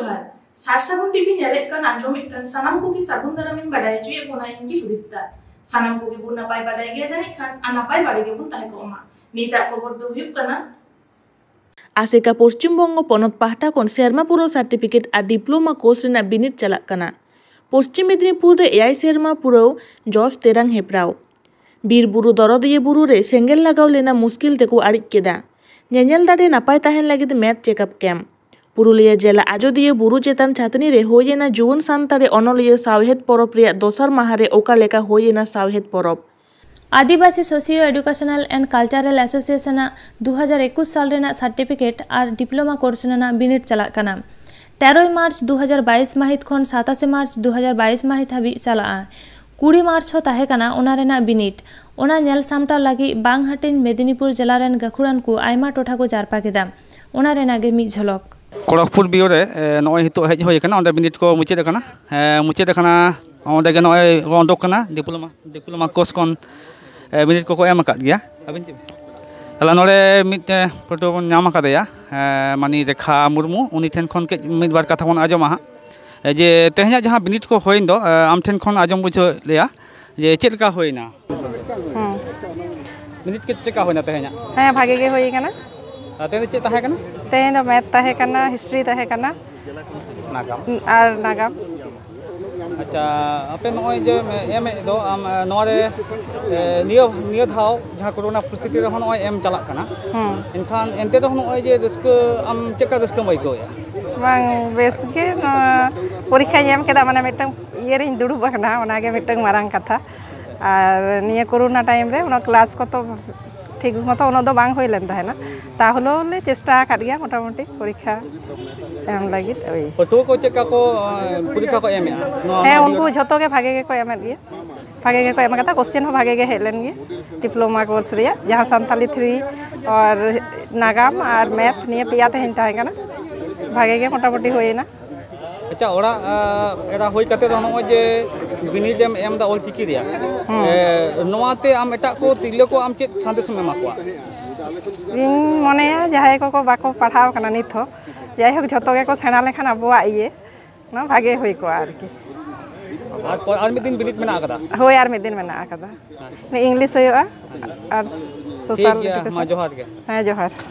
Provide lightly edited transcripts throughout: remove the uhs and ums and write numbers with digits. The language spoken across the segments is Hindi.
जोहार सारसागुन TV नेलेक kan anjomik kan sanam ko ki sagun daramin badai cuy pona inki sudipta sanam ko ki bun napai badai ge janik kan anapai badai ge bun tahe ko ma nita khobor do huyuk kana ASECA Paschimbanga পনत পাহটা kon serma puro certificate আর diploma course rena binit chalak kana পশ্চিম মেদিনীপুর রে AI serma puro jos terang heprau bir buru dorodiye buru re sengel lagaw lena muskil teko arik keda nyanyel dare napai tahen lagid math check up camp Purulia जिला आजोदिया बुरु चेतन छातनी रे होयेना जुवन सानतारे अनलिया सावहेद परब रे दोसर माहारे ओका लेका होयेना सावहेद परब आदिवासी socio educational and cultural association 2021 साल रेना सर्टिफिकेट और डिप्लोमा कोर्स रेना बिनिट चलाक कना 13 मार्च 2022 माहित खन 27 मार्च 2022 माहित हाबी चला 20 मार्च हो ताहे कना ओना रेना बिनिट ओना नेल सामटा लगी बांग हटिन मेदिनीपुर जिला रेन गखुड़ान को आयमा टोठा को जारपा केदा ओना रेना गे मी झलक खड़गपुर बिओ रे नय हितो हेज होय कना ओंडे बिनिट को मुचेद कना ओंडे गे नय ओंडोक कना डिप्लोमा कोर्स कोन बिनिट को एम आकाद गया अबिन चे तला नोडे मिट फोटो बन नाम आकादया मानी रेखा मुर्मू उनी ठेन खन के मिट बार कथा बन आजमा जे तेहना जहां बिनिट को होइन दो आम ठेन खन आजम बुझ लेया जे चेलका होइना बिनिट के चेका होइना तेहना हां भागे गे होई कना तेहना चे ताहे कना तेहना मैथ ताहे कना हिस्ट्री ताहे कना नागाम और नागाम अच्छा अपे नय जे एम दो आम नोरे नियो धाव जहां कोरोना परिस्थिति रे नय एम चलाक कना इनखान एनते दो नय जे रस्क आम चेका रस्क बाइकोया बांग बेस के परीक्षा एम केदा माने मिटंग इयरिंग दुडुब बकना ओनागे मिटंग मारांग कथा और निया कोरोना टाइम रे ओना क्लास को तो ठीक मतो ओना दो बांग होइलेन ताहेना ताहलो ले चेष्टा काट गया मोटामुटी परीक्षा एम लागित ओई फोटो को चेका को परीक्षा को एम है उनको झतो के भागे के को एम गया भागे के को एम कथा क्वेश्चन हो भागे के हेलेन गे डिप्लोमा कोर्स रिया जहां संताली 3 और नागाम और मैथ निया पिया तेहन ताहे कना भागे के मोटामुटी होइना अच्छा ओरा एरा होई कते नय जे बिनिट एम दा ऑल चिकी रिया नोआते आम एटा को तिले को आम चेत संदेश में माकवा इन मनेया जहाय को बाको पढ़ाव कना नित हो जाय हो झतो के को सेना लेखन अबवा इए ना भागे होई को आर की और में दिन बिनिट में ना आकदा होय आर में दिन में ना आकदा ने इंग्लिश होया और सोशल एजुकेशन मा जोहार के हां जोहार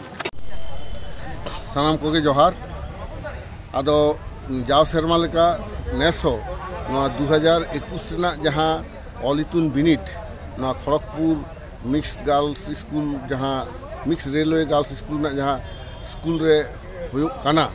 सानाम को के जोहार आदो जाव शर्मा लेका नेसो 2021 रना जहां ऑलितुन बिनिट ना खड़गपुर मिक्स गर्ल्स स्कूल जहां मिक्स रेलवे गर्ल्स स्कूल ना जहां स्कूल रे हुयुक काना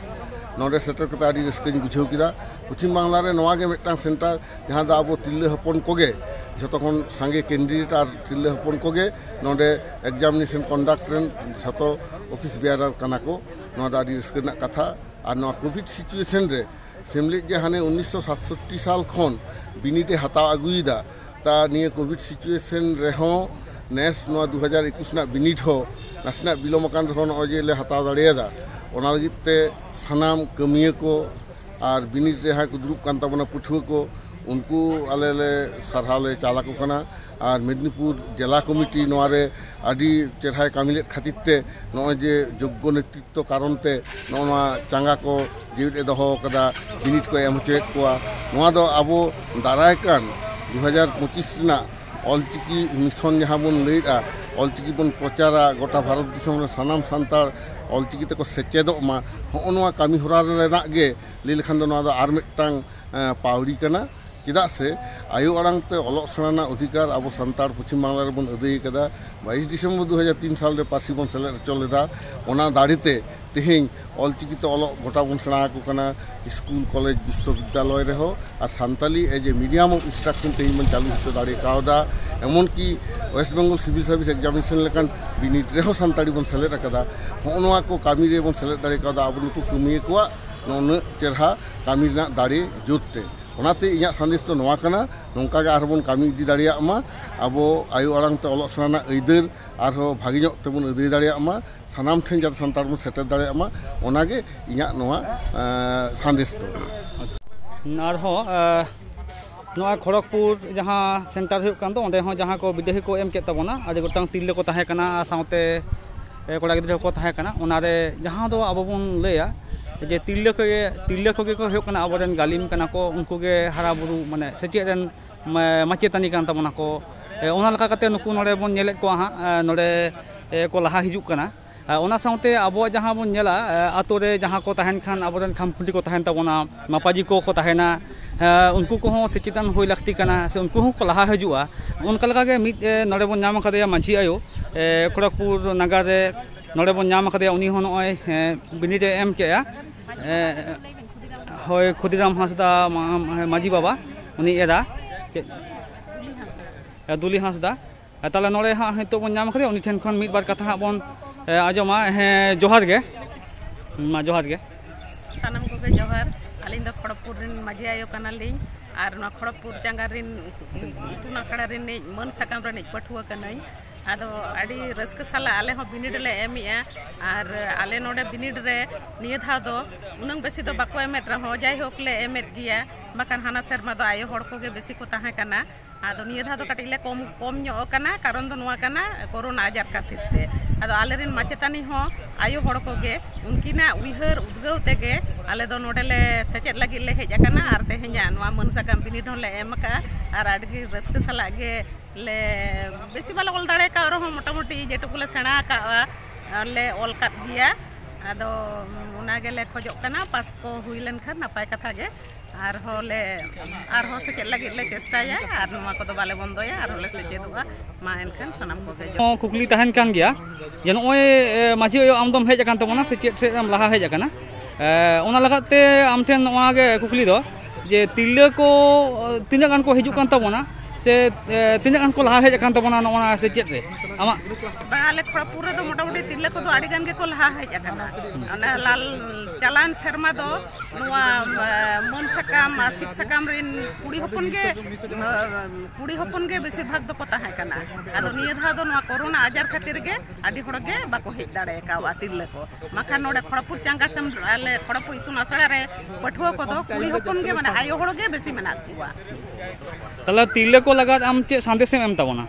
नोडे सेटर कता आदि रस्कन बुझाव किदा पश्चिम बांग्ला रे नवा गे मिटटां सेंटर जहां दा अब तिल्ले हपन कोगे जतो खन सांगे कैंडिडेट और तिल्ले हपन कोगे नोडे एग्जामिनेशन कंडक्ट रेन जतो ऑफिस बेयारर काना को नोडा आदि रस्कन कथा और नवा कोविड सिचुएशन रे सेमली जे हाने 1967 साल खन बिनिटे हताव अगुईदा ता निये कोविड सिचुएशन रेहो नेस नवा 2021 ना बिनिट हो नासना बिलोमकान रहो नजे ले हताव दाड़ेदा ओना लगिते सनाम कमिया को और बिनिट रे हा को दुरुब कान ताबना पुठुआ को उनको आले ले सरहाले चालाको कना और मेदिनीपुर जिला कमिटी नोरे आदि चेहरा कामिले खातिरते नजे योग्य नेतृत्व कारणते नोना चांगा को जीवित दहो कदा बिनिट को एम चेक को नोआ दो आबो दारायकान 2025 रना ऑलचिकी मिशन जहां बन लेदा ऑलचिकी बन प्रचारा गोटा भारत दिसम रे सनाम सांतार ऑलचिकी तको सेचेदो मा होनवा कामी होरा रेना गे लेलखान दो नोआ दो आर मिटटांग पावड़ी कना चेदा से आयु आड़ांगते अलग सेना अधिकार अब सानतार पश्चिम बांग्ला रे बन अदय कदा 22 दिसंबर 2003 साल रे पार्सी बन सेले चलेदा ओना दाड़ीते तेहें ऑलचिकी तो अलग गोटा बन सेना को कना स्कूल कॉलेज विश्वविद्यालय रे हो और Santali as a medium of instruction तेहें बन चालू होते दाड़े कावदा एमन की West Bengal civil service examination लेकान बिनिट रे हो सानताली बन सेले कदा होनवा को कामी रे बन सेले दाड़े कावदा अब नुकु कमिए को नोन चेहरा कामी ना दाड़े जोते ओनाते इया संदेश तो नवा कना नोंका गे आरबन कामी इदी दाड़िया मा अब आयु आड़ांग ते अलग सना ऐदर आरो भागी ᱧᱚᱜ तेबन अदय दाड़िया मा सानाम ठेन जात संतार बन सेटर दाड़िया मा ओनागे इया नवा संदेश तो आर हो नवा खड़गपुर जहां सेंटर हुयुक कान दो ओंडे हो जहां को विदेही को एम के तबना आज गोटांग तिल्ले को ताहे कना साउते कोड़ा गिद्रा को ताहे कना ओनारे जहां दो अब बन लेया जे तिरले को हो कना आबोरेन गालिम कना को उनको के हरा बुरु माने सेचेद रेन माचेतानी कान तबना को ओना लका कते नुकु नोडे बोन नेलेत को हा नोडे को लाहा हिजुक कना ओना साउते आबो जहां बोन नेला आतो रे जहां को तहन खान आबोरेन खामखुंडी को तहन तबना मापाजी को तहना उनको को सेचेतन होय लाक्ति कना से उनको को लाहा हिजुआ उनका लका के मिद नोडे बोन नाम कदे मांझी आयो खड़गपुर नगर रे नोडे बोन नाम कदे उनी हो नय बिनिट एम केया होय खुदीराम हांसदा माजी बाबा उनी एरा दुली हांसदा ताले नोडे हा हितो बोन नाम कदे उनी ठेन खन मिद बार कथा हा बोन आजमा जोहार गे मा जोहार गे सानम को के जोहार अलिंग द खड़गपुर रिन माजी आयो कनाली और ना खड़गपुर जांगा रिन इतुना सड़ा रिन मन सकाम रिन पठुआ कनाई आदो अड़ी रस्क साला आले हो बिनिड ले एमिया और आले नोडे बिनिड रे निये था दो उनंग बेसी दो बाको एमेट रहो जाय होक ले एमेट गिया बाकान हाना सेरमा दो आयो हड़ को गे बेसी को ताहे कना आदो निये था दो कटिले कम न्यो कना कारण दो नुआ कना कोरोना आजार खातिर ते आदो आले रिन माचेतानी हो आयो हड़ को गे उनकिना उइहर उद्गव तेगे आले दो नोडे ले सेचेत लगी ले हेज कना आर तेहेnya नुआ मनसा काम बिनिड हो ले एमका आर अड़ी रस्क साला गे ले बेसी बाला ऑल दाड़े का रहो मोटामोटी जेटुकुले सेना का ले ऑल काट दिया आदो उना गेले खोजो कना पास को हुई लेन खान नापाय कथा गे आर होले आर हो से लगी ले चेष्टाया आर नुआ को दो बाले बंदोया आर होले से चेदुआ मा एनखान सनाम को के जो कुकली तहन कान गया जे नोय माजी आमदम हेज कान तबना से चेत से हम लहा हेज कना ओना लगाते आमठेन नोआ गे कुकली दो जे तिल्ले को तिना गान को हिजु कान तबना से तिना गान को लहा हेज कान तबना नोना से चेत रे आमा बाले खड़गपुर दो मोटामोटी तिल्ले को दो आड़ी गान के को लहा हेज कना ओना लाल चालान शर्मा दो नुआ मन सकाम आसिक सकाम रिन कुड़ी हपन के बेसिर भाग दो को ताहे कना आदो निये धा दो नुआ कोरोना आजार खातिर गे आडी हड़ गे बाको हेज दाड़े कावा तिल्ले को माखा नोडे खड़गपुर चांगा सम आले खड़गपुर इतुन आसड़ा रे पठुआ को दो कुड़ी हपन के माने आयो हड़ गे बेसी मेना कुआ तला तिल्ले को लगा आम चे संदेश एम तबना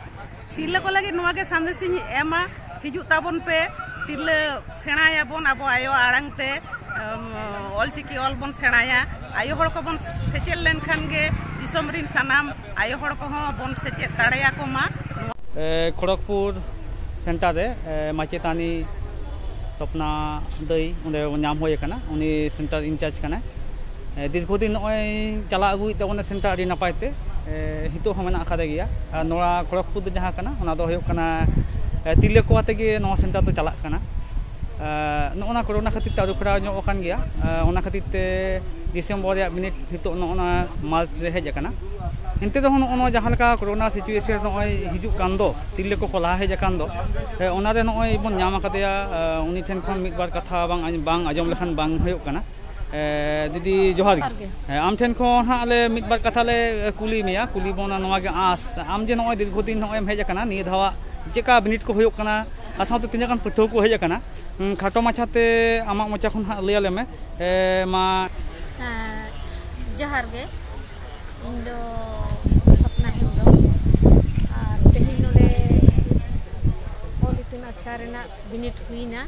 तिल्ले को लगी नुआ के संदेश एमा हिजु ताबन पे तिल्ले सेणाया बोन अब आयो आड़ांग ते ऑलचिकी ऑल बोन सेणाया आयो हड़ को बोन सेचेल लेन खान गे दिसम रिन सनाम आयो हड़ को बोन सेचे दाड़ेया को मा खड़गपुर सेंटर रे माचेतानी सपना दई उंडे नाम होय कना उनी सेंटर इंचार्ज कना दीर्घदिन नय चला अगुई तबने सेंटर आडी नापायते हितो हो मेना आखादे गया नोरा खड़गपुर जहां कना ओना दो होय कना तिल्ले को आते गे नो सेंटर तो चला कना नोना कोरोना खातिर तारु फरा नो कान गया ओना खातिर ते डिसेम्बर या मिनिट हितो नोना मार्च रे हेज कना इनते दो नो जहां लका कोरोना सिचुएशन नय हिजु कान दो तिल्ले को कोला हेज कान दो ओना रे नय बन नाम आकादेया उनी ठेन खन मिद बार कथा बांग आजम लेखान बांग होय कना दीदी जोहार आम ठेन खन हाले मिद बार कथा ले कुली मिया कुली बोना नोआ गे आस आम जे नय दीर्घदिन नय हेज कना नि धावा जेका बिनिट को होय कना आसाते तिना कान पठो को हेज कना खाटो माछाते आमा मचा खन लया लेमे मा जोहार गे इन दो सपना हिंदो आर तेही नोले ऑल इतुन आशा रेना बिनिट हुईना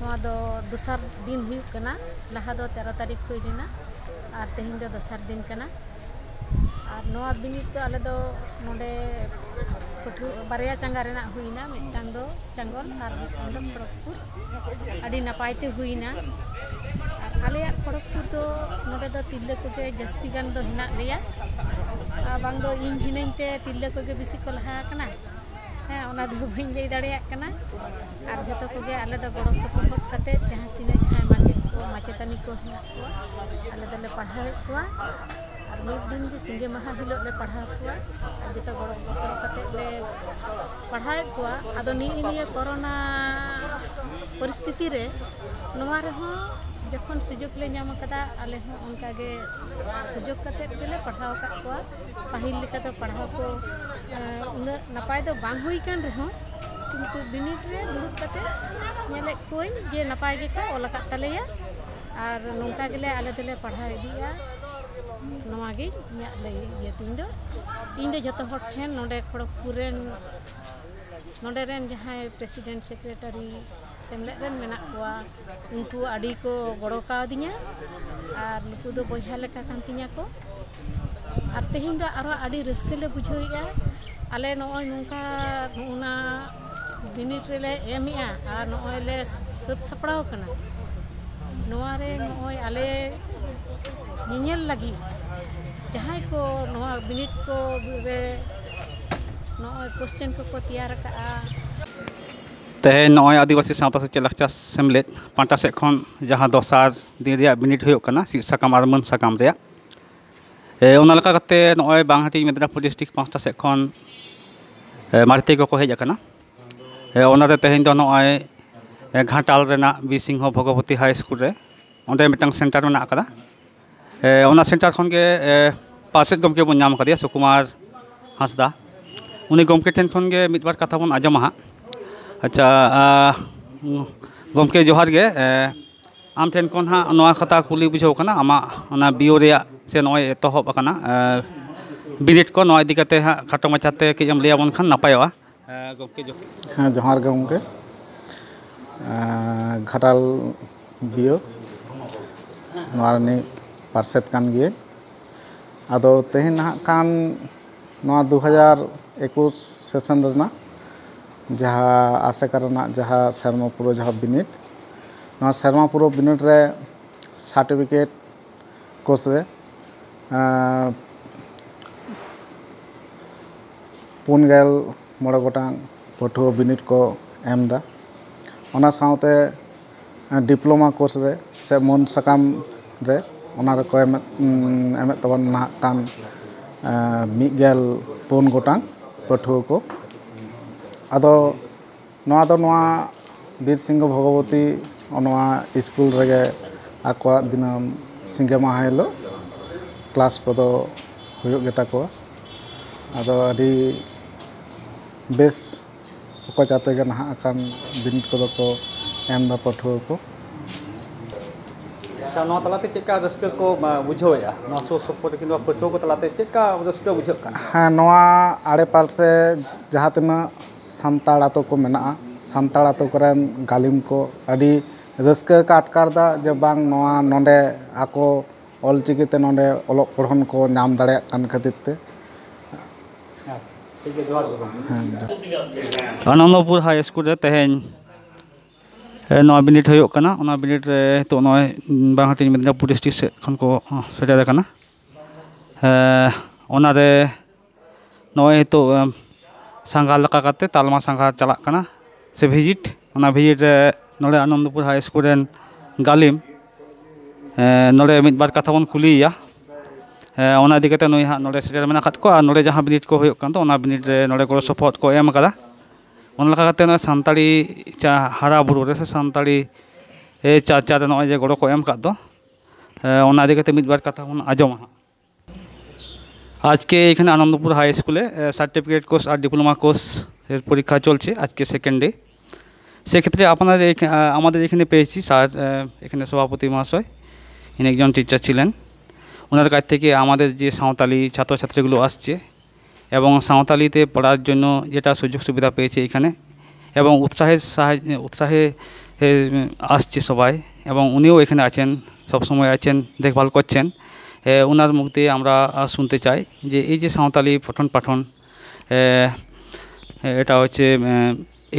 नोआ दो दोसर दिन हुई कना लहा दो 13 तारीख हुई लेना आर तेही दो दोसर दिन कना आर नोआ बिनिट तो आले दो नोडे पठु बारिया चंगा रेना हुईना मिटांग दो चंगल आर दो खड़गपुर आडी नापायते हुईना आले खड़गपुर तो नोडे दो तिल्ले को के जस्ती गान दो हिना लेया बांग दो इन हिनते तिल्ले को के बेसी को लहा कना हाँ ओना दो बइन लई दाड़ेया कना आर जतो को गे आले दो गड़ो सपोर्ट कते जहां तिना जहां माचेत को माचेतानी को हिना को आले दले पढ़ावे को और मिद दिन के सिंगे महा हिलो ले पढ़ा को आर जतो गड़ो कते ले पढ़ाए को आदो निये कोरोना परिस्थिति रे नोवा रे हो जखन सुजोग ले नाम कदा आले हो उनका गे सुजोग कते गेले पढ़ाव का को पहिल लेका तो पढ़ाव को उन नपाय तो बांग हुई कान रे हो किंतु बिनिट रे दुरुब कते नेले कोई जे नपाय गे को ओला का तलेया और नोंका गेले आले दले पढ़ाव इदिया नोवा गे न्या ले ये इन दो जतो हट ठेन नोडे खड़गपुर रेन नोडे रेन जहां प्रेसिडेंट सेक्रेटरी सेमलेट रेन मेना कोआ उनको आड़ी को गड़ो कादिया और नुकु दो बहिया लेका कान तिया को और तेहिं दो आरो आड़ी रस्के ले बुझाइया आले नोय नुका नुना बिनिट रेले एमिया और नोय ले सत सपड़ाव कना नोआ रे नोय आले निनेल लगी जहां को नोआ बिनिट को रे नोय क्वेश्चन को तैयार का तेहे नोय आदिवासी सावता से लाकचार सेमलेट पांटा से खन जहां दोसार दिन रिया बिनिट हुयो कना साकाम आर मन साकाम रिया ओना लका कते नोय बांगहाटी मेदिनीपुर डिस्ट्रिक्ट पांटा से खन मारते को हेज आकना ओना रे तेहेन दो नोय घाटाल रेना B Singh Bhagwati high school रे ओंदे मिटang सेंटर मेना आकदा ओना सेंटर खन के पासेट गमके बन नाम कदिया सुकुमार हांसदा उनी गमके ठेन खन के मिदबार कथा बन आजमा हा अच्छा गमके जोहार गे आम ठेन खन हा नोआ कथा कुली बुझाव कना आमा ओना बिओ रेया से नोय एतहब आकना बिनिट को नोय दिकते हा खाटो माचाते के एम लिया बन खान नापायवा गमके जो हाँ जोहार गे गमके घाटाल बिओ नोआरनी पार्सेट कान गे आदो तेहेन ना कान नोआ 2021 सेशन रेना जहाँ आसेका जहाँ शर्मा पुरो जहाँ बिनिट नोआ शर्मा पुरो बिनिट रे सर्टिफिकेट कोर्स रे 49 गोटां पठुआ बिनिट को एमदा ओना साउते डिप्लोमा कोर्स रे से मन साकाम रे ओना रे को एम तबन ना कान 104 गोटां पठुआ को आदो नोआ दो नोआ बीर सिंह भगवती नोआ स्कूल रेगे आको दिनम सिंगे माहा हिलो क्लास को दो हुयो गेता को आदो अडी बेस को जाते गे ना कान बिनिट को दो को एम दा पठुआ को नोआ तलाते चेका रस्के को बुझावया नोआ सो सपोर्ट किन पठुआ को तलाते चेका रस्के बुझाव कान हाँ नोआ आड़े पाल से जहाँ तना सानताड़ आतो को मेना सानताड़ आतो करेन गालिम को अड़ी रस्के का अटकार दा जे बांग नोआ नोंडे आको ऑलचिकीते नोंडे ओलोक पढ़न को नाम दाड़े कान खातिर ते आनंदपुर हाई स्कूल रे तेहेन नोआ बिनिट हुयो कना ओना बिनिट रे तो नोय बांगहाटी मेदिनीपुर डिस्ट्रिक्ट से खन को सेटेर कना ओना रे नोय तो सांगार लका काते तालमा सांगार चला कना से विजिट ओना विजिट नोडे आनंदपुर हाई स्कूल रेन गालिम नोडे मिदबार कथा बन कुलिया ओना दिकते नोय हा नोडे सेटेर मेना खात को आ नोडे जहां बिनिट को हुयो कान तो ओना बिनिट रे नोडे को सपोर्ट को एम कदा ओना लका काते नोय सानताड़ी चा हारा बुरु रे से सानताड़ी चाचा रे नोय जे गड़ो को एम काद दो ओना दिकते मिदबार कथा बन आजमा आज के एखाने आनंदपुर हाई स्कूले सार्टिफिकेट कोर्स और डिप्लोमा कोर्स परीक्षा चलছে আজকে সেকেন্ড ডে সেক্ষেত্রে আপনাদের আমাদের এখানে পেয়েছি স্যার এখানে সভাপতি মহাশয় ইনি একজন টিচার ছিলেন ওনার কাছ থেকে আমাদের যে সাঁওতালি ছাত্রছাত্রীগুলো আসছে এবং সাঁওতালিতে পড়ার জন্য যেটা সুযোগ সুবিধা পেয়েছে এখানে এবং উৎসাহে আসছে সবাই এবং উনিও এখানে আছেন সবসময় আছেন দেখভাল করছেন ওনার মুখ দিয়ে আমরা শুনতে চাই যে এই যে সাঁওতালি পঠন পাঠন এটা হচ্ছে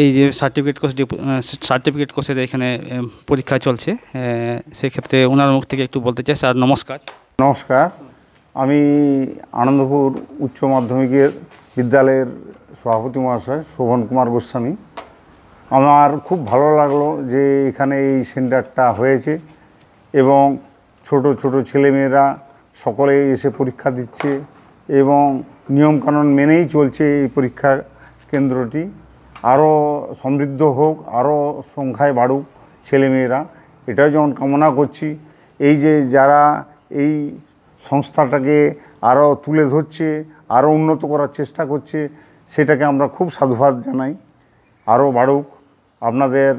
এই যে সার্টিফিকেট কোর্সের এখানে পরীক্ষা চলছে সেক্ষেত্রে ওনার মুখ থেকে একটু বলতে চাই স্যার নমস্কার নমস্কার আমি আনন্দপুর উচ্চ মাধ্যমিকের বিদ্যালয়ের সভাপতি মহাশয় শোভন কুমার গোস্বামী আমার খুব ভালো লাগলো যে এখানে এই সেন্টারটা হয়েছে এবং ছোট ছোট ছেলেমেয়েরা সকলে এসে পরীক্ষা দিচ্ছে এবং নিয়মকানুন মেনেই চলছে এই পরীক্ষা কেন্দ্রটি আরও সমৃদ্ধ হোক আরও সংখ্যায় বাড়ুক ছেলেমেয়েরা এটাও যেমন কামনা করছি এই যে যারা এই সংস্থাটাকে আরও তুলে ধরছে আরও উন্নত করার চেষ্টা করছে সেটাকে আমরা খুব সাধুবাদ জানাই আরও বাড়ুক আপনাদের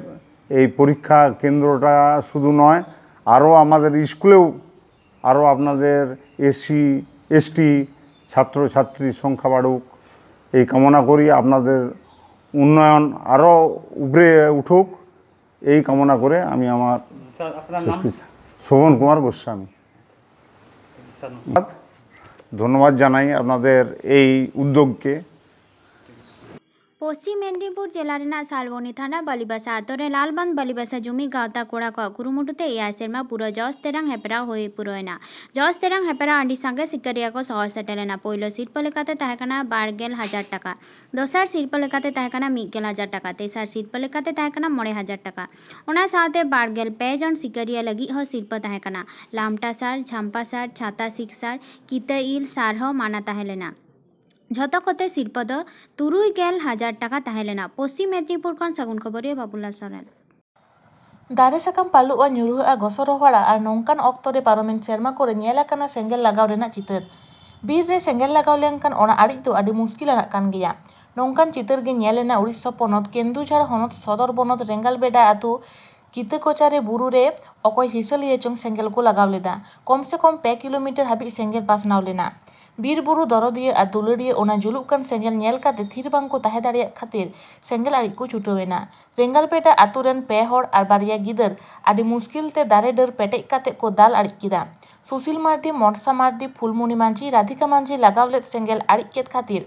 এই পরীক্ষা কেন্দ্রটা শুধু নয় আরও আমাদের স্কুলেও আরও আপনাদের এসসি এসটি ছাত্রছাত্রীর সংখ্যা বাড়ুক এই কামনা করি আপনাদের উন্নয়ন আরও উপরে উঠুক এই কামনা করে আমি আমার শোভন কুমার গোস্বামী ধন্যবাদ জানাই আপনাদের এই উদ্যোগকে। পশ্চিম মেদিনীপুর জেলার শালবনী থানা বালিবাসা আতরে লালবান্ধ বালিবাসা জমি গাঁওতা ᱠᱚᱲᱟ ᱠᱚᱣᱟᱜ ᱠᱩᱨᱩᱢᱩᱴᱩᱛᱮ 7 ᱥᱮᱨᱢᱟ ᱯᱩᱨᱟᱹ ᱡᱚᱥ ᱛᱮᱨᱟᱝ ᱦᱮᱯᱨᱟᱣ ᱦᱩᱭ ᱯᱩᱨᱟᱹᱣᱮᱱᱟ। ᱡᱚᱥ ᱛᱮᱨᱟᱝ ᱦᱮᱯᱨᱟᱣ ᱟᱹᱰᱤ ᱥᱟᱸᱜᱮ ᱥᱤᱠᱟᱹᱨᱤᱭᱟᱹ ᱠᱚ ᱥᱚᱦᱚᱨ ᱥᱮᱴᱮᱨ ᱞᱮᱱᱟ। ᱯᱳᱭᱞᱳ ᱥᱤᱨᱯᱟᱹ ᱞᱮᱠᱟᱛᱮ ᱛᱟᱦᱮᱸ ᱠᱟᱱᱟ 12,000 ᱴᱟᱠᱟ, ᱫᱚᱥᱟᱨ ᱥᱤᱨᱯᱟᱹ ᱞᱮᱠᱟᱛᱮ ᱛᱟᱦᱮᱸ ᱠᱟᱱᱟ 1,000 ᱴᱟᱠᱟ, ᱛᱮᱥᱟᱨ ᱥᱤᱨᱯᱟᱹ ᱞᱮᱠᱟᱛᱮ ᱛᱟᱦᱮᱸ ᱠᱟᱱᱟ 9,000 ᱴᱟᱠᱟ। ᱚᱱᱟ ᱥᱟᱶᱛᱮ 22 ᱡᱚᱱ ᱥᱤᱠᱟᱹᱨᱤᱭᱟᱹ ᱞᱟᱹᱜᱤᱫ ᱦᱚᱸ ᱥᱤᱨᱯᱟᱹ ᱛᱟᱦᱮᱸ ᱠᱟᱱᱟ। ᱞᱟᱢᱴᱟ ᱥᱟᱨ, ᱡᱷᱟᱢᱯᱟ ᱥᱟᱨ, ᱪᱷᱟᱛᱟ ᱥᱤᱠ ᱥᱟᱨ, ᱠᱤᱛᱟᱹ ᱤᱞ ᱥᱟᱨ ᱦᱚᱸ ᱢᱟᱱᱟ ᱛᱟᱦᱮᱸ ᱞᱮᱱᱟ। ᱡᱷᱚᱛᱚ ᱠᱚᱛᱮ ᱥᱤᱨᱯᱟᱹ ᱫᱚ 60,000 ᱴᱟকা ᱛᱟᱦᱮᱸ ᱞᱮᱱᱟ। ᱯᱚᱥᱪᱤᱢ ᱢᱮᱫᱽᱱᱤᱯᱩᱨ ᱠᱷᱚᱱ ᱥᱟᱹᱜᱩᱱ ᱠᱷᱚᱵᱚᱨᱤᱭᱟᱹ ᱵᱟᱵᱩᱞᱟᱞ ᱥᱚᱨᱮᱱ। ᱫᱟᱨᱮ ᱥᱟᱠᱟᱢ ᱯᱟᱹᱞᱩᱜᱼᱟ, ᱧᱩᱨᱦᱟᱹᱜᱼᱟ, ᱜᱚᱥᱚ ᱨᱚᱦᱚᱲᱟ ᱟᱨ ᱱᱚᱝᱠᱟᱱ ᱚᱠᱛᱚ ᱨᱮ ᱯᱟᱨᱚᱢᱮᱱ ᱥᱮᱨᱢᱟ ᱠᱚᱨᱮ ᱧᱮᱞ ᱟᱠᱟᱱᱟ ᱥᱮᱸᱜᱮᱞ ᱞᱟᱜᱟᱣ ᱨᱮᱱᱟᱜ ᱪᱤᱛᱟᱹᱨ। ᱵᱤᱨ ᱨᱮ ᱥᱮᱸᱜᱮᱞ ᱞᱟᱜᱟᱣ ᱞᱮᱱᱠᱷᱟᱱ ᱚᱱᱟ ᱟᱹᱲᱤᱡ ᱫᱚ ᱟᱹᱰᱤ ᱢᱩᱥᱠᱤᱞᱟᱱᱟᱜ ᱠᱟᱱ ᱜᱮᱭᱟ। ᱱᱚᱝᱠᱟᱱ ᱪᱤᱛᱟᱹᱨ ᱜᱮ ᱧᱮᱞ ᱞᱮᱱᱟ ᱩᱲᱤᱥᱥᱟ ᱯᱚᱱᱚᱛ ᱠᱮᱱᱫᱩᱡᱷᱟᱲ ᱦᱚᱱᱚᱛ ᱥᱚᱫᱚᱨ ᱵᱚᱱᱚᱛ ᱨᱮᱸᱜᱟᱞᱵᱮᱰᱟ ᱟᱹᱛᱩ ᱠᱤᱛᱟᱹᱠᱚᱪᱟᱨᱮ ᱵᱩᱨᱩ ᱨᱮ ᱚᱠᱚᱭ ᱦᱤᱥᱟᱹᱞᱤᱭᱟᱹ ᱪᱚᱝ ᱥᱮᱸᱜᱮᱞ ᱠᱚ ᱞᱟᱜᱟᱣ ᱞᱮᱫᱟ। ᱠᱚᱢ ᱥᱮ ᱠᱚᱢ 2 ᱠᱤᱞᱳᱢᱤᱴᱟᱨ ᱦᱟᱹᱵᱤᱡ ᱥᱮᱸᱜᱮᱞ ᱯᱟᱥᱱᱟᱣ ᱞᱮᱱᱟ। ᱵᱤᱨ ᱵᱩᱨᱩ ᱫᱚᱨᱚᱫᱤᱭᱟᱹ ᱟᱨ ᱫᱩᱞᱟᱹᱲᱤᱭᱟᱹ ᱚᱱᱟ ᱡᱩᱞᱩᱜ ᱠᱟᱱ ᱥᱮᱸᱜᱮᱞ ᱧᱮᱞ ᱠᱟᱛᱮ ᱛᱷᱤᱨ ᱵᱟᱝᱠᱚ ᱛᱟᱦᱮᱸ ᱫᱟᱲᱮᱭᱟᱜ ᱠᱷᱟᱹᱛᱤᱨ ᱥᱮᱸᱜᱮᱞ ᱟᱹᱲᱤᱡ ᱠᱚ ᱪᱷᱩᱴᱟᱹᱣ ᱮᱱᱟ। ᱨᱮᱸᱜᱟᱞᱵᱮᱰᱟ ᱟᱹᱛᱩ ᱨᱮᱱ 2 ᱦᱚᱲ ᱟᱨ 2 ᱜᱤᱫᱟᱹᱨ ᱟᱹᱰᱤ ᱢᱩᱥᱠᱤᱞ ᱛᱮ ᱫᱟᱨᱮ ᱰᱟᱹᱨ ᱯᱮᱴᱮᱡ ᱠᱟᱛᱮ ᱠᱚ ᱫᱟᱞ ᱟᱹᱲᱤᱡ ᱠᱮᱫᱟ। ᱥᱩᱥᱤᱞ ᱢᱟᱨᱰᱤ, ᱢᱚᱱᱥᱟ ᱢᱟᱨᱰᱤ, ᱯᱷᱩᱞᱢᱩᱱᱤ ᱢᱟᱹᱡᱷᱤ, ᱨᱟধিᱠᱟ ᱢᱟᱹᱡᱷᱤ ᱞᱟᱜᱟᱣ ᱞᱮᱫ ᱥᱮᱸᱜᱮᱞ ᱟᱹᱲᱤᱡ ᱠᱮᱫ ᱠᱷᱟᱹᱛᱤᱨ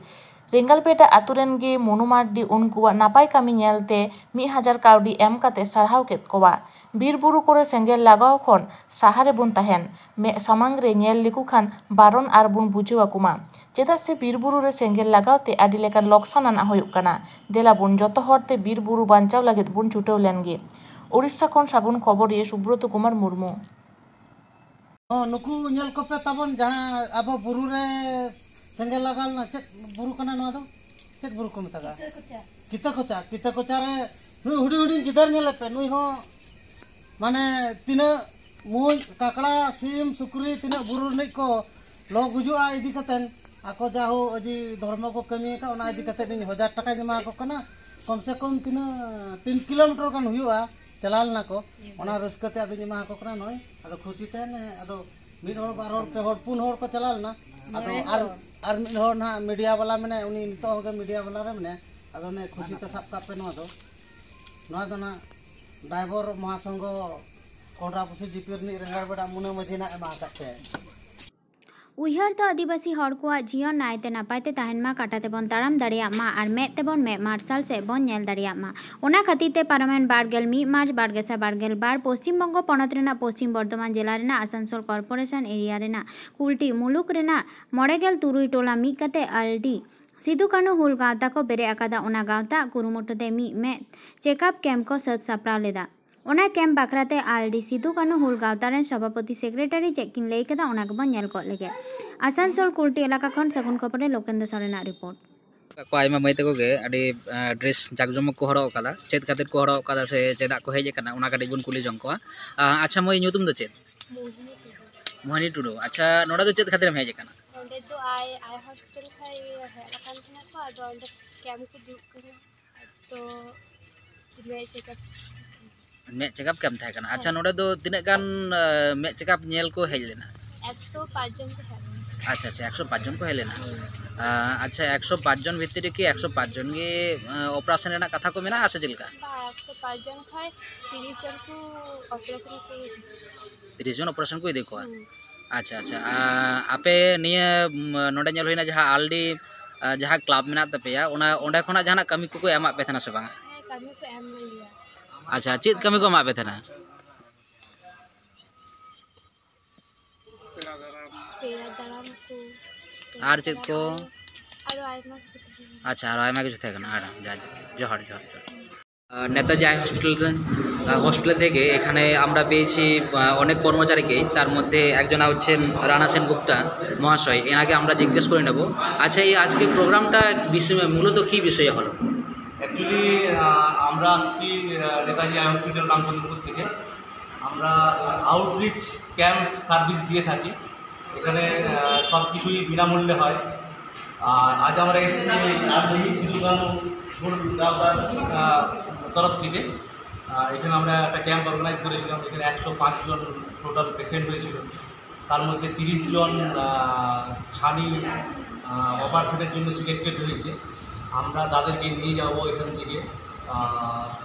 ᱨᱮᱸᱜᱟᱞᱵᱮᱰᱟ ᱟᱹᱛᱩ ᱨᱮᱱ ᱜᱮ ᱢᱚᱱᱩ ᱢᱟᱨᱰᱤ ᱩᱱᱠᱩᱣᱟᱜ ᱱᱟᱯᱟᱭ ᱠᱟᱹᱢᱤ ᱧᱮᱞᱛᱮ 1000 ᱠᱟᱹᱣᱰᱤ ᱮᱢ ᱠᱟᱛᱮ ᱥᱟᱨᱦᱟᱣ ᱠᱮᱫ ᱠᱚᱣᱟ। ᱵᱤᱨ ᱵᱩᱨᱩ ᱠᱚᱨᱮ ᱥᱮᱸᱜᱮᱞ ᱞᱟᱜᱟᱣ ᱠᱷᱚᱱ ᱥᱟᱦᱟ ᱨᱮᱵᱚᱱ ᱛᱟᱦᱮᱱ, ᱢᱮᱫ ᱥᱟᱢᱟᱝ ᱨᱮ ᱧᱮᱞ ᱞᱮᱠᱚ ᱠᱷᱟᱱ ᱵᱟᱨᱚᱱ ᱟᱨ ᱵᱚᱱ ᱵᱩᱡᱷᱟᱹᱣ ᱟᱠᱚ ᱢᱟ। ᱪᱮᱫᱟᱜ ᱥᱮ ᱵᱤᱨ ᱵᱩᱨᱩ ᱨᱮ ᱥᱮᱸᱜᱮᱞ ᱞᱟᱜᱟᱣ ᱛᱮ ᱟᱹᱰᱤ ᱞᱮᱠᱟᱱ ᱞᱚᱠᱥᱟᱱ ᱟᱱᱟᱜ ᱦᱩᱭᱩᱜ ᱠᱟᱱᱟ। ᱫᱮᱞᱟ ᱵᱚᱱ ᱡᱚᱛᱚ ᱦᱚᱲᱛᱮ ᱵᱤᱨ ᱵᱩᱨᱩ ᱵᱟᱧᱪᱟᱣ ᱞᱟᱹᱜᱤᱫ ᱵᱚᱱ ᱪᱷᱩᱴᱟᱹᱣ ᱞᱮᱱ ᱜᱮ। ᱩᱲᱤᱥᱥᱟ ᱠᱷᱚᱱ ᱥᱟᱹᱜᱩᱱ ᱠᱷᱚᱵᱚᱨᱤᱭᱟᱹ ᱥᱩᱵᱨᱚᱛᱚ ᱠᱩᱢᱟᱨ ᱢᱩᱨᱢᱩ। नुकू नेल कोपे तबन जहां अब बुरु रे सेंगेल लगाल ना चेक बुरु कना नवा दो चेक बुरु को मतागा किता कोचा रे नुई हुडी हुडी गिदर नेले पे नुई हो माने तिना मुई काकड़ा सीम सुकरी तिना बुरु नै को लो गुजुआ इदी कतेन आको जाहो अजी धर्म को कमी का ओना इदी कते नि 1000 टाका जमा को कना कम से कम तिना 3 किलोमीटर कान हुआ चलाल ना को ओना रस्कते आदो जमा को कना नय आदो खुशी ते ने आदो मिड होर बार होर पे होर पुन होर को चलाल ना आदो आर मिड होर ना मीडिया वाला मने उनी नितो होगे मीडिया वाला रे मने आदो ने खुशी ते सब कापे नो दो ना ड्राइवर महासंघ कोंड्रापुसी जीपीर नि रेंगारबेडा मुने मजिना एमा काते उयहर तो आदिवासी हर को जीवन नायते नापायते तहन मा काटाते बन ताराम दाड़िया मा और मेद तेबन मे मार्शल से बन नेल दाड़िया मा ओना खातिर ते पार्लामेंट 12 मार्च 2022 पश्चिम बंग पनत रेना पश्चिम बर्धमान जिला रेना आसानसोल कॉर्पोरेशन एरिया रेना कुलटी मुलुक रेना 93 टोला मी कते आलडी सिदु कानु हुल गावता को बेरे आकादा ओना गावता कुरुमुटु दे मी मे चेकअप कैम्प को सत सापड़ा लेदा ओना कैम्प बाखराते आलडी सिदु कानु हुल गावता रेन सभापति सेक्रेटरी चेकिन लई केदा ओना को नेल को लेगे आसानसोल कुलटी इलाका खन सगुन खबरे लोकेंद्र सोरेना रिपोर्ट को आयमा मई तको गे अडी ड्रेस जाकजमक को हरो कादा चेत खातिर को हरो कादा से चेदा को हेज काना ओना काटी बुन कुली जंग को अच्छा मई ᱧᱩᱛᱩᱢ ᱫᱚ ᱪᱮᱫ मोहिनी टुडू अच्छा नोडा दो चेत खातिर हम हेज काना नोडे तो आई हॉस्पिटल खाई है अकान थना को आदो अंदर कैम्प को दुक करना तो मे चेकअप कैम्प था काना अच्छा नोडे दो तिने गान मे चेकअप नेल को हेज लेना 105 जन को है अच्छा 105 जन को हेज लेना अच्छा 105 जन भितर की 105 जन के ऑपरेशन रेना कथा को मेना आसे जिलका 105 जन खाय 30 जन को ऑपरेशन को 30 जन ऑपरेशन को देखो अच्छा आपे निया नोडे नेल होइना जहां आलडी जहां क्लब मेना तपेया ओना ओंडे खोना जहां कमी को एमा पे थना से बांगा कमी को एम नहीं लिया अच्छा चेत कमी को एमा पे थना तेरा दाराम को आर चेत को आरो आयमा अच्छा आरो आयमा किछु थाकना आड़ा जा जोहर नेताजी आई हॉस्पिटल থেকে এখানে আমরা পেয়েছি অনেক কর্মচারীকে তার মধ্যে একজন হচ্ছেন রানা সেন গুপ্তা মহাশয় এনাকে আমরা জিজ্ঞেস করে নেব আচ্ছা এই আজকে প্রোগ্রামটা বিষয় মূলত কি বিষয়ে হলো অ্যাকচুয়ালি আমরা আসছি নেতাজি আই হসপিটাল রামচন্দ্রপুর থেকে আমরা আউটরিচ ক্যাম্প সার্ভিস দিয়ে থাকি এখানে সব কিছুই বিনামূল্যে হয় আর আজ আমরা এসেছি আলদি সিধু কানু তরফ থেকে এখানে আমরা একটা ক্যাম্প অর্গানাইজ করেছিলাম এখানে 105 জন টোটাল পেশেন্ট হয়েছিল তার মধ্যে 30 জন ছানি অপারেশনের জন্য সিলেক্টেড হয়েছে আমরা তাদেরকে নিয়ে যাব এখান থেকে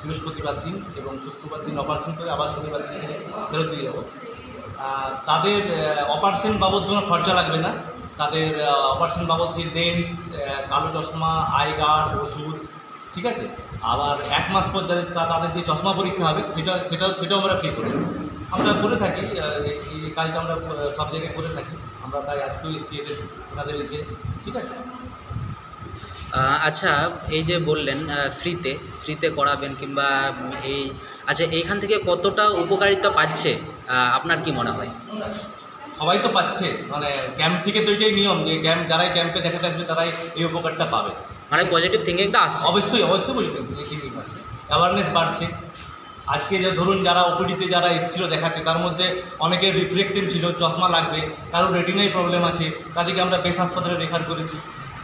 বৃহস্পতিবার দিন এবং শুক্রবার দিন অপারেশন করে আবার শনিবার দিন এখানে ফেরত দিয়ে যাবো। তাদের অপারেশন বাবদ কোনো খরচা লাগবে না। তাদের অপারেশন বাবদ যে লেন্স, কালো চশমা, আই গার্ড, ওষুধ, ঠিক আছে। আবার 1 মাস পর তাদের যে চশমা পরীক্ষা হবে সেটাও আমরা ফ্রি করে আমরা করে থাকি। এই কাজটা আমরা সব জায়গায় করে থাকি। আমরা তাই আজকেও এসছি ওনাদের এসে, ঠিক আছে। আচ্ছা, এই যে বললেন ফ্রিতে করাবেন কিংবা এই, আচ্ছা এইখান থেকে কতটা উপকারিতা পাচ্ছে আপনার কি মনে হয়? সবাই তো পাচ্ছে, মানে ক্যাম্প থেকে তো এটাই নিয়ম যে যারাই ক্যাম্পে দেখাতে আসবে তারাই এই উপকারটা পাবে, মানে পজিটিভ থিঙ্কিংটা আসছে। অবশ্যই পজিটিভ থিঙ্কিং আসছে, অ্যাওয়ারনেস বাড়ছে। আজকে যে ধরুন যারা ওপিডিতে যারা এসেছিল দেখাতে, তার মধ্যে অনেকের রিফ্লেকশন ছিল, চশমা লাগবে, কারোর রেটিনায় প্রবলেম আছে, তাদেরকে আমরা বেস হাসপাতালে রেফার করেছি,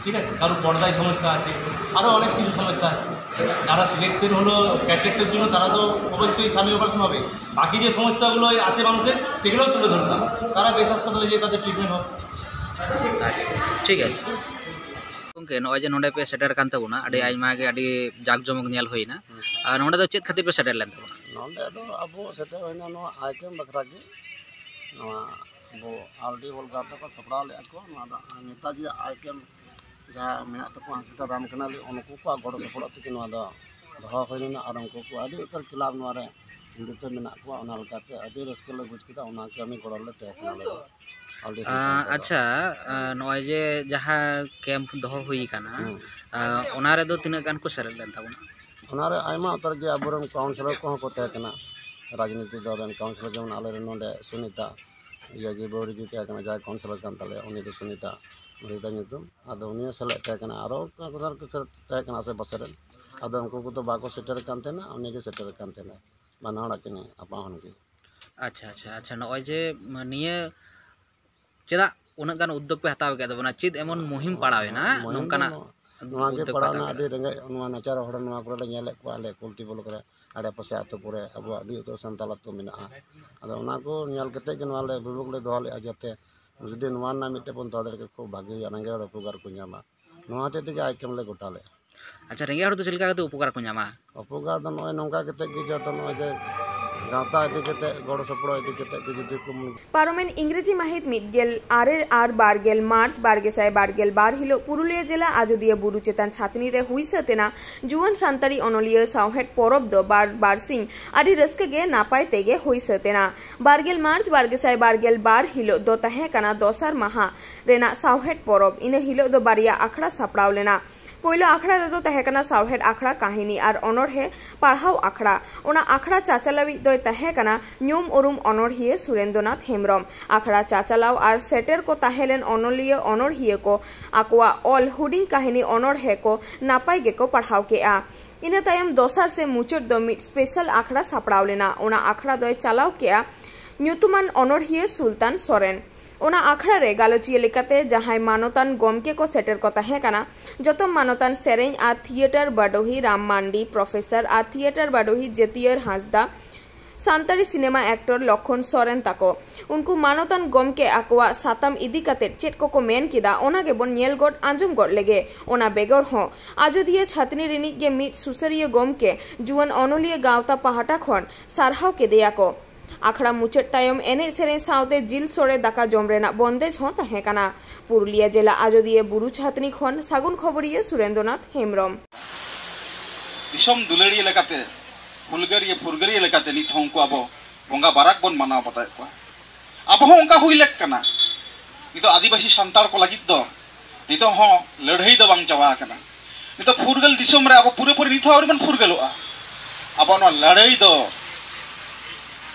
ঠিক আছে। কারোর পর্দায় সমস্যা আছে, আরও অনেক কিছু সমস্যা আছে। যারা সিলেকশন হলো ক্যাটারেক্টের জন্য তারা তো অবশ্যই চালু অপারেশন হবে। বাকি যে সমস্যাগুলো আছে মানুষের সেগুলোও তুলে ধরলাম, তারা বেস হাসপাতালে গিয়ে তাদের ট্রিটমেন্ট হবে। আচ্ছা, ঠিক আছে gongke no aja nonde pe setter kan tabuna ade aima ge ade jak jomok nyel hoina ar nonde do chet khatir pe setter len tabuna nonde do abo setter hoina no item bakra ge no bo aldi bol garta ko sapra le ko no netaji item ja mena to hospital ram kanali onku ko godo sapra tiki no da doha hoina ar onku ko adi utar kilab no are indute mena ko ona lekate adi raskal buj kita ona ke ami godo le te kanale अच्छा नॉय जे जहाँ कैंप दोहो हुई काना ओनारे दो तीन गान को सरल लेन ताबुना ओनारे आयमा उतर जे अबरम काउंसलर को होते कना राजनीति दल काउंसलर जेमन आले नोंडे सुनीता यागी बोरी जी ते कना जाय काउंसलर कान तले उनी दो सुनीता मरिदा नितुम आदो उनी सेले ते कना आरो कुसर कुसर ते कना से बसरन आदो उनको को तो बाको सेटर कानते ना उनी के सेटर कानते ना बनाड़ा किने आपा हनकी अच्छा अच्छा अच्छा नॉय जे निये चेदा उन्नत गान उद्योग पे हताव के दबना चित एमन मुहिम पड़ावे ना नोंकाना नोआ के पड़ाना आदि रंगे नोआ नचार हड़ नोआ करे नेले को आले कुलती बोल करे आड़े पासे आतो पुरे अब आदि उतर संताल तो मेना आदो उना को नेल कते के नोआ ले बुबुक ले दोले आजते जुदी नोआ ना मिटे पन तादर के खूब भागी रंगे हड़ उपकार को न्यामा नोआ ते के आइटम ले गोटाले अच्छा रंगे हड़ तो चलका के उपकार को न्यामा उपकार द नोए नोंका कते के जतो नोए जे गाता इदि कते गड़ सपड़ो इदि कते के जुदी को पारोमेन इंग्रेजी माहित मिडगेल आर बारगेल मार्च बारगेसाय बारगेल बार हिलो पुरुलिया जिला आजोदिया बुरु चेतान छातनी रे हुइसतेना जुवन सान्तारी अनलियो सावहेट परब दो बारसिंग आदि रस्के गे नापाय तेगे हुइसतेना बारगेल मार्च बारगेसाय बारगेल बार हिलो दो तहे काना दोसार माहा रेना सावहेट परब इने हिलो दो बारिया आखड़ा सापड़ाव लेना पहिलो आखड़ा दो तहेकना सावहेट आखड़ा काहिनी और अनड़हे पढ़ाव आखड़ा ओना आखड़ा चाचालावी दो तहेकना न्यूम उरुम अनड़हिए सुरेंद्रनाथ हेम्ब्रम आखड़ा चाचालाव और सेटर को तहेलेन अनलियो अनड़हिए को आकुआ ऑल हुडिंग काहिनी अनड़हे को नापाय गेको पढ़ाव के आ इना तायम दोसार से मुचट दो मिट स्पेशल आखड़ा सापड़ाव लेना ओना आखड़ा दो चालाव के आ न्यूतुमान अनड़हिए सुल्तान सोरेन ओना आखड़ा रे गालोचिया लेकाते जहां मानतान गमके को सेटर को तहेकना जतो मानतान सेरें और थिएटर बाडोही राम मांडी प्रोफेसर और थिएटर बाडोही जेतियर हांसदा सान्तारी सिनेमा एक्टर लक्षण सोरेन ताको उनको मानतान गमके आकुआ साताम इदी काते चेट को मेन किदा ओना गे बन नेल गड आंजम गड लेगे ओना बेगर हो आजोदिया छातनी रिनी गे मिट सुसरिया गमके जुवन अनलिया गावता पहाटा खन सारहाव के देयाको आखड़ा मुचाद तायम एने सेरें सावते जिल सोरे दाका जम रेना बंदेज हो तहेकाना पुरुलिया जिला आजोदिया बुरु छातनी खन सागुन खबरिया सुरेंद्रनाथ हेम्ब्रम दिसम दुलारी लेकाते हुलगारिया फुरगारिया लेकाते नित हों को आबो बंगा बाराक बन मानाव बताय को आबो हों उनका हुइलेक कना नितो आदिवासी संतार को लागित दो नितो हों लड़ाई दो बांग चावा कना नितो फुरगल दिसम रे आबो पूरे पूरे नितो और बन फुरगलोआ आबो न लड़ाई दो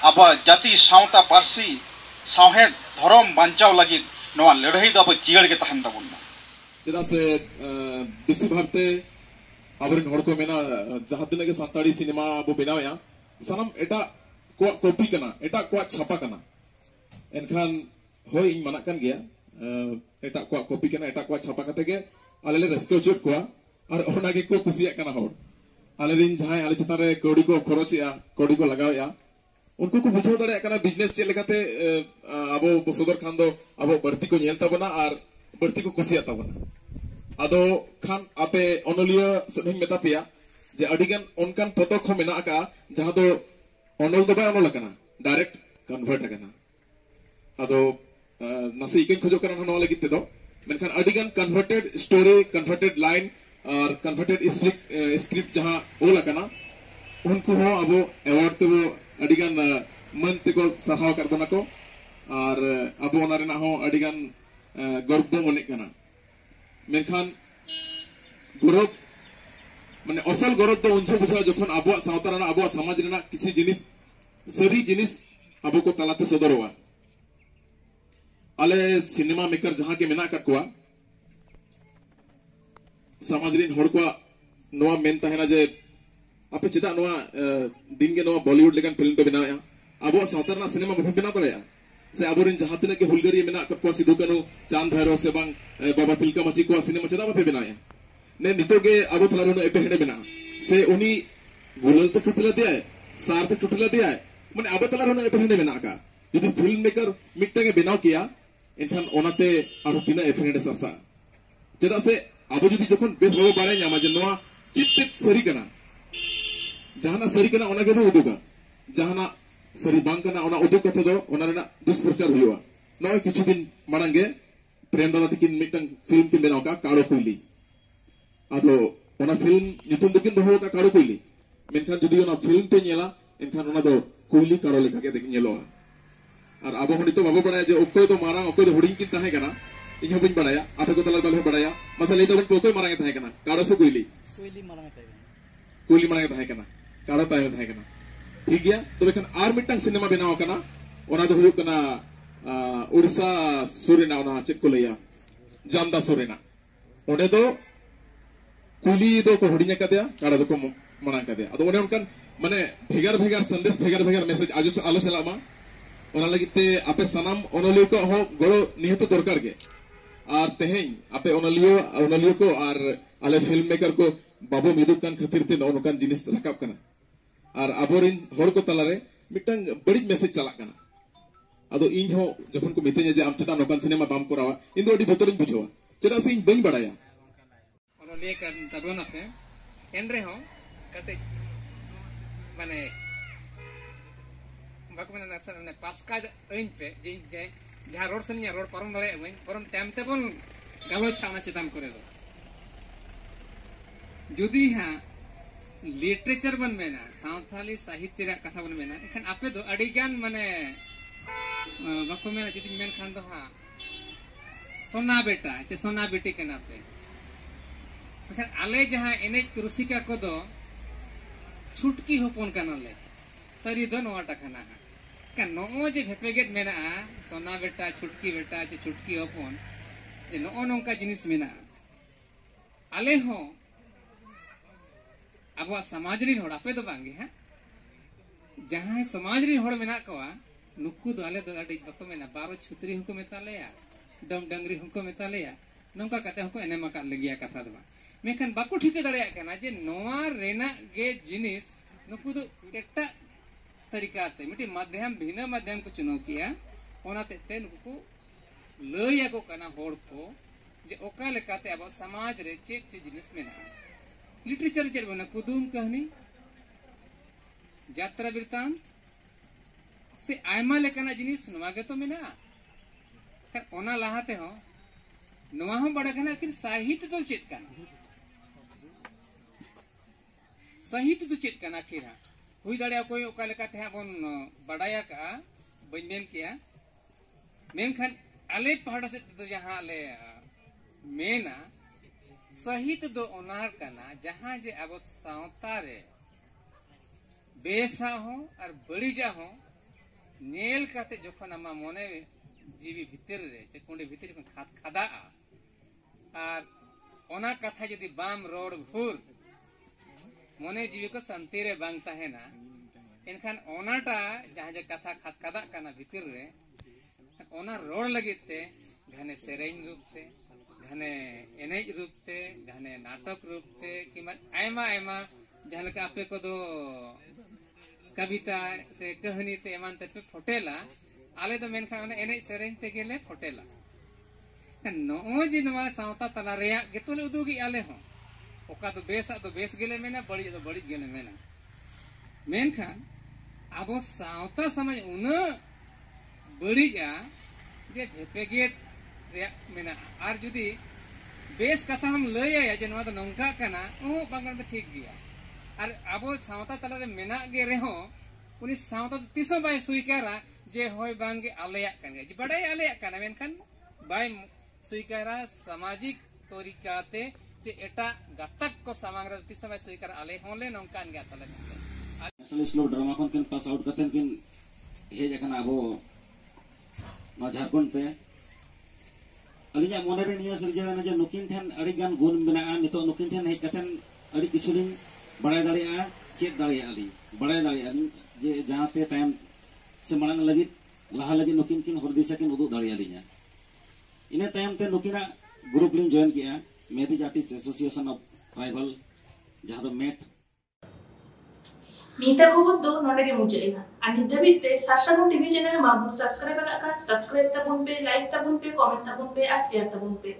अब जाति सावता पार्सी सावहेद धरम बांचाव लगित नवा लड़ाई दो अब जिगड़ के तहन तबुना चेदा से बेसी भागते आबरिन हड़ को मेना जहां दिन के संताड़ी सिनेमा बो बनावया सनम एटा को कॉपी कना एटा को छापा कना एनखान होय इन मना कन गया एटा को कॉपी कना एटा को छापा कते के आलेले रस्को चोट को और ओना के को खुशिया कना हो आलेरिन जहां आले चतारे कोडी को खरचया कोडी को लगावया उनको को बुझाव दाड़े कना बिजनेस चेक लेकाते आबो बसोदर खान दो आबो बढ़ती को नेल ताबना और बढ़ती को कुसिया ताबना ado khan ape onolia seding meta pia je adigan onkan potok ho mena ka jaha do onol do ba onol kana direct convert kana ado nasi ikin khojo kana no lagit do menkan adigan converted story converted line or converted script jaha ola kana unku ho abo award to adigan man te ko sarhaw kar bana ko ar abo onare na ho adigan gorbo mone kana menkan गौरव माने असल गौरव तो उनसे बुझा जखन आबो सावता रना आबो समाज रना किसी जिनिस सरी जिनिस आबो को तलाते सदरवा आले सिनेमा मेकर जहां के मेना कटवा समाज रिन हड़ को नवा मेन तहना जे आपे चेदा नवा दिन के नवा बॉलीवुड लेकन फिल्म तो बनाया आबो सावता रना सिनेमा में बना तड़या से आबो रिन जहां तने के हुलगरी मेना कटवा सिधु कनु चांद भैरव से बंग बाबा तिलका मची को सिनेमा चेदा बे बनाया ने नितोगे अब तलारो ने एपेहेडे बिना से उनी गुलल तो टुटला दिया है सार तो टुटला दिया है माने अब तलारो ने एपेहेडे बिना का यदि फिल्म मेकर मिट्टे के बनाव किया इनखान ओनाते आरो तिना एपेहेडे सरसा चेदा से अब यदि जखन बेस बाबो बारे न्यामा जे नोआ चित्त सरी कना जहाना सरी कना ओना गेबो उदुगा जहाना सरी बांग कना ओना उदुग कथा दो ओना रेना दुष्प्रचार हुआ नोय किछु दिन मांगे प्रेम दादा तिकिन मिट्टन फिल्म के बनाव का काड़ो कुइली आदो ओना फिल्म नितुम दकिन दोहो का काड़ो कुइली मेनखान जदि ओना फिल्म ते नेला एनखान ओना दो कुइली काड़ो लेखा के देख नेलो और आबो हनी तो बाबो बडाया जे ओकोय तो मारांग ओकोय तो हुडिंग किन ताहे कना इन हबिन बडाया आते को तला बाल बडाया मसले तो बन ओकोय मारांग ताहे कना काड़ो से कुइली मारांग ताहे कना काड़ो ताहे कना ठीक गया तो बेखन आर मिटंग सिनेमा बनाव कना ओना दो हुयो कना उड़ीसा सुरेना ओना चेक को लैया जामदा सुरेना ओडे दो कुली दो को हुडिnya kadea kada do ko manang kadea ado one onkan mane bhegar bhegar sandesh bhegar bhegar message alo chala ma ona lagite ape sanam onolio ko ho goro niheto dorkar ge ar tehein ape onolio ko ar ale film maker ko babo midukan khatir te onkan jinis rakap kana ar aborin hor ko talare mitang badi message chala kana ado in ho jokhon ko mitenya je am cheta nokan cinema bam korawa indo adi botorin bujhawa cheda se in bain badaya लेकर तबन अपने एनरे हो कते माने बाको माने नसन ने पास्का इन पे जे जे जहां रोड सनिया रोड परम दरे वइन परम तेमते बन गालो छाना चिताम करे दो जुदी हां लिटरेचर बन मेना सावथाली साहित्य रा कथा बन मेना एखन आपे दो अडिगान माने बाको मेना जुदी मेन खान दो हां सोना बेटा चे सोना बेटी केना पे आले जहां एने रुसिका को दो छुटकी होपन कानले सरी दो नोटा खाना का नो जे भेपेगेट मेना सोना बेटा चे छुटकी होपन जे नो नोंका जिनिस मेना आले हो अब समाज री होड़ आपे दो बांगे हां जहां समाज री होड़ मेना कवा नुक्कू दो आले दो अडी बको मेना बारो छुतरी हुको मेतालेया डम डंगरी हुको मेतालेया नोंका कते हुको एने मका लगिया कथा दो मेखन बाको ठिके दड़े कना जे नोआ रेना गे जिनिस नुकु दो एटा तरीका ते मिटी माध्यम भिन्न माध्यम को चुनाव किया ओना ते नुकु लया को कना होड़ को जे ओका लेकाते अब समाज रे चेक जिनिस मेना लिटरेचर चेर बना कुदुम कहानी यात्रा वृत्तांत से आयमा लेकना जिनिस नोआ गे तो मेना कर ओना लाहाते हो नोआ हम बड़ा कना कि साहित्य तो चेक कना साहित्य तो चेक कना खिरा हुई दड़िया कोई ओका लेकाते हा बन बड़ाया का बन किया मेनखान आले पहाड़ से तो जहां आले मेना साहित्य दो ओनार कना जहां जे अब सावता रे बेसा हो और बड़ीजा हो नेल काते जखन आमा मने जीवी भीतर रे चे कुंडे भीतर जखन खादा और ओना कथा यदि बाम रोड भूर मने जीवी को संति रे बांग ताहेना एनखान ओनाटा जहां जे कथा खादा कना भीतर रे ओना रोड लगिते घने सेरेन रूपते घने एनेज रूपते घने नाटक रूपते किमा आयमा आयमा जहां लका आपे को दो कविता ते कहानी ते एमान ते पे फोटेला आले तो मेनखान एनेज सेरेन ते गेले फोटेला नॉ जे नवा सावता तला रेया गेतोले उदुगी आले हो ओका तो बेस गेले मेना बड़ी गेले मेना मेनखान अब सावता समझ उना बड़ीजा जे ढेपेगेट मेना और जुदी बेस कथा हम लैया जे नवा तो नंका कना ओ बांगन तो ठीक गया और अब सावता तला रे मेना गे रेहो उनी सावता तिसो बाय स्वीकारा जे होय बांगे आलेया कन जे बड़ाई आलेया कना मेनखान बाय स्वीकारा सामाजिक तरीकाते जे एटा गातक को सामांग रे तिसो बाय स्वीकार आले होले नंकान गया तले नेशनल स्कूल ड्रामा खन किन पास आउट कतेन किन हेज अकन अब न झारखंड ते अलिया मोने रे निया सरजेना जे नुकिन ठेन अड़ी गान गुण मेना नितो नुकिन ठेन हे कतेन अड़ी किछुलिन बड़ाई दाड़िया चेक दाड़िया अली बड़ाई दाड़िया जे जहाते टाइम से मांग लगी लहा लगी नुकिन किन हर दिशा किन उदुग दाड़िया लिया इने टाइम ते नुकिना ग्रुप लिन जॉइन किया मेथी आर्टिस्ट एसोसिएशन ऑफ ट्राइबल जहां दो मेट नीता खबर दो नोडे के मुचेना और नित धाबित ते सासागुन टीवी चैनल माबू सब्सक्राइब आकान सब्सक्राइब ताबुन पे लाइक ताबुन पे कमेंट ताबुन पे और शेयर ताबुन पे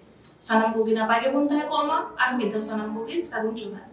सानाम को गिना पागे बुन थाहे को अमा और मिद सानाम को गिन सागुन जुहार।